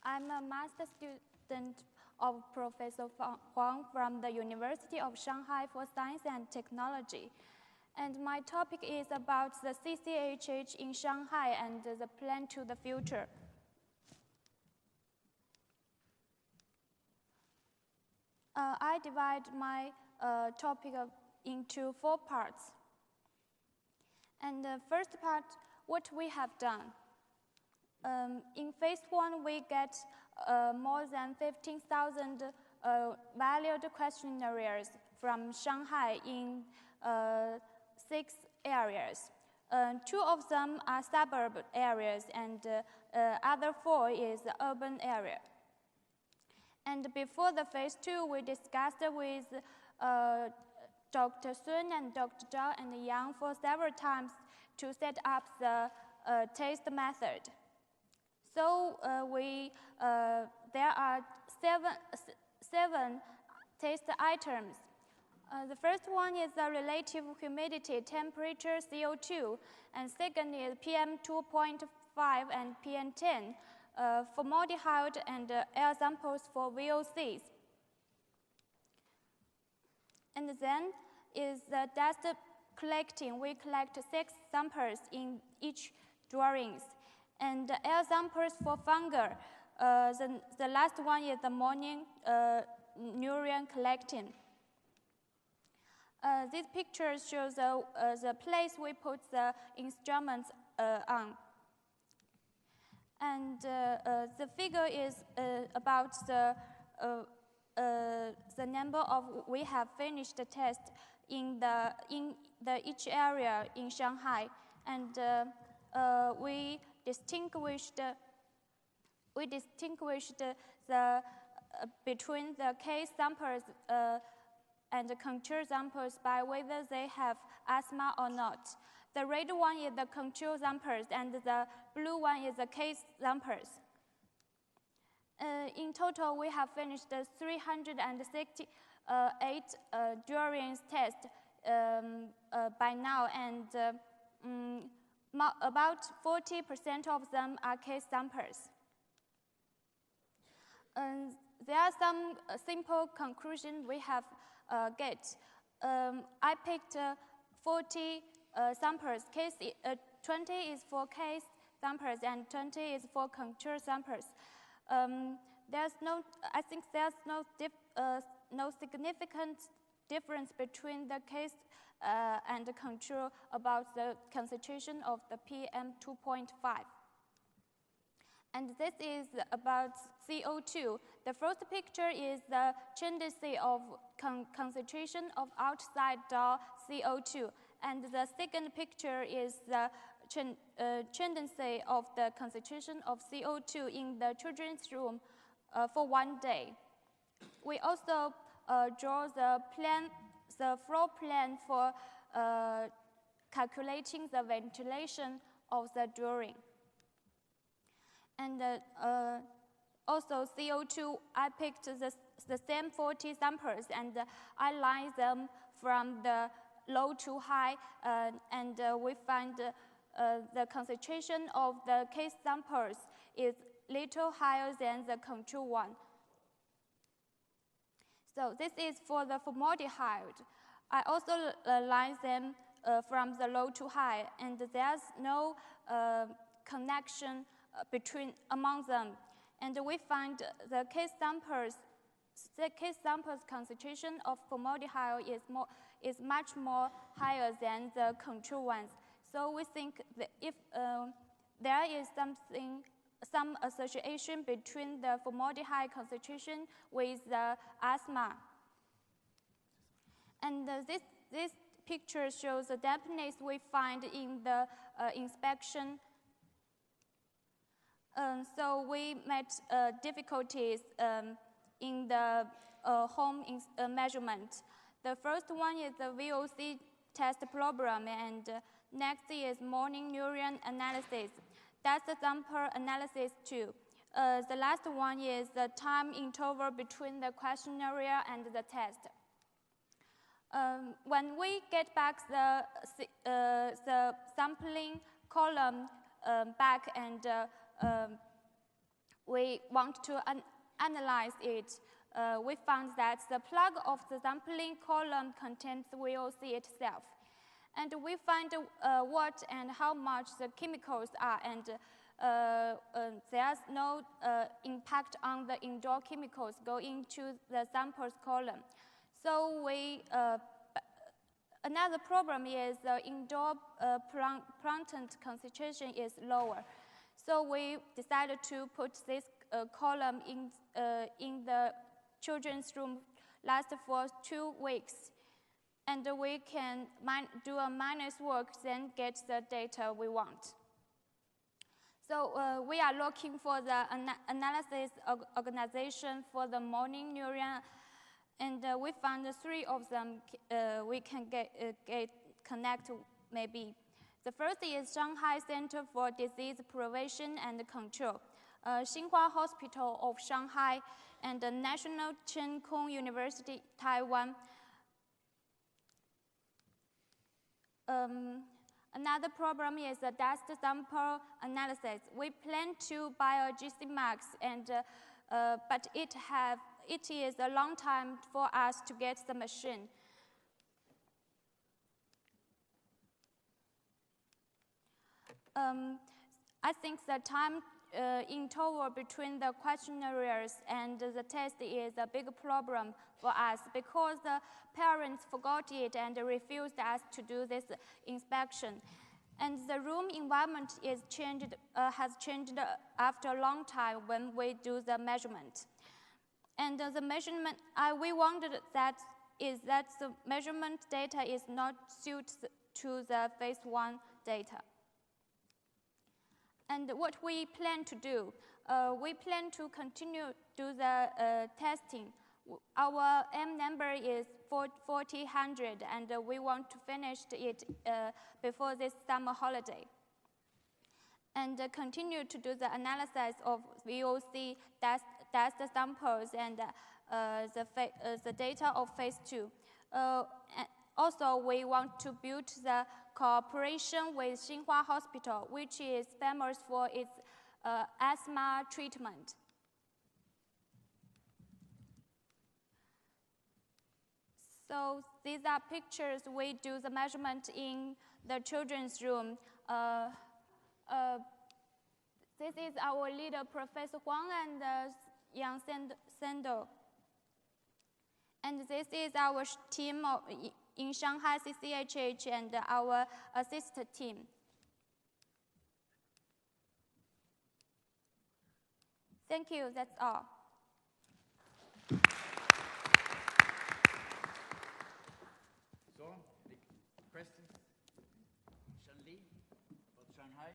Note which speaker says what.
Speaker 1: I'm a master student of Professor Huang from the University of Shanghai for Science and Technology. And my topic is about the CCH in Shanghai and the plan to the future. I divide my topic into 4 parts. And the first part, what we have done. In phase 1, we get more than 15,000 valued questionnaires from Shanghai in 6 areas. 2 of them are suburb areas, and other 4 is the urban area. And before the phase 2, we discussed with Dr. Sun and Dr. Zhao and Yang for several times to set up the taste method. So there are seven taste items. The first one is the relative humidity, temperature, CO2, and second is PM 2.5 and PM 10, formaldehyde and air samples for VOCs. And then is the dust collecting. We collect 6 samples in each drawings. And air samples for fungi. The last one is the morning neuron collecting. This picture shows the place we put the instruments on. And the figure is about the number of we have finished the test in each area in Shanghai, and we distinguished the between the case samples and the control samples by whether they have asthma or not. The red one is the control samples, and the blue one is the case samples. In total, we have finished 368 drawings test by now, and about 40% of them are case samples. There are some simple conclusions we have get. I picked 40 samples. 20 is for case samples and 20 is for control samples. I think there's no significant difference between the case and the control about the concentration of the PM 2.5. And this is about CO2. The first picture is the tendency of concentration of outside door CO2. And the second picture is the tendency of the concentration of CO2 in the children's room for 1 day. We also draw the floor plan for calculating the ventilation of the drawing. And also CO2, I picked the same 40 samples, and I lined them from the low to high, and we find the concentration of the case samples is little higher than the control one. So this is for the formaldehyde. I also lined them from the low to high, and there's no connection among them. And we find the case samples concentration of formaldehyde is much more higher than the control ones. So we think that if there is some association between the formaldehyde concentration with the asthma. And this picture shows the dampness we find in the inspection. So we met difficulties in the home measurement. The first one is the VOC test problem, and next is morning neuron analysis. That's the sample analysis too. The last one is the time interval between the questionnaire and the test. When we get back the sampling column back and we want to analyze it. We found that the plug of the sampling column contains the VOC itself. And we find what and how much the chemicals are, and there's no impact on the indoor chemicals going into the samples column. So another problem is the indoor plankton concentration is lower. So we decided to put this column in the children's room, last for 2 weeks. And we can do a minus work, then get the data we want. So we are looking for the analysis organization for the morning neuron, and we found 3 of them we can connect maybe. The first is Shanghai Center for Disease Prevention and Control, Tsinghua Hospital of Shanghai, and the National Chen Kung University, Taiwan. Another problem is the dust sample analysis. We plan to buy a GC Max, but it is a long time for us to get the machine. I think the time interval between the questionnaires and the test is a big problem for us, because the parents forgot it and refused us to do this inspection. And the room environment has changed after a long time when we do the measurement. And the measurement, we wondered that the measurement data is not suited to the phase 1 data. And what we plan to do, we plan to continue do the testing. Our M number is 4,000, and we want to finish it before this summer holiday. And continue to do the analysis of VOC dust samples and the data of phase 2. Also, we want to build the cooperation with Tsinghua Hospital, which is famous for its asthma treatment. So these are pictures we do the measurement in the children's room. This is our leader, Professor Huang, and Yang Sendo. And this is our team in Shanghai CCH and our assistant team. Thank you, that's all.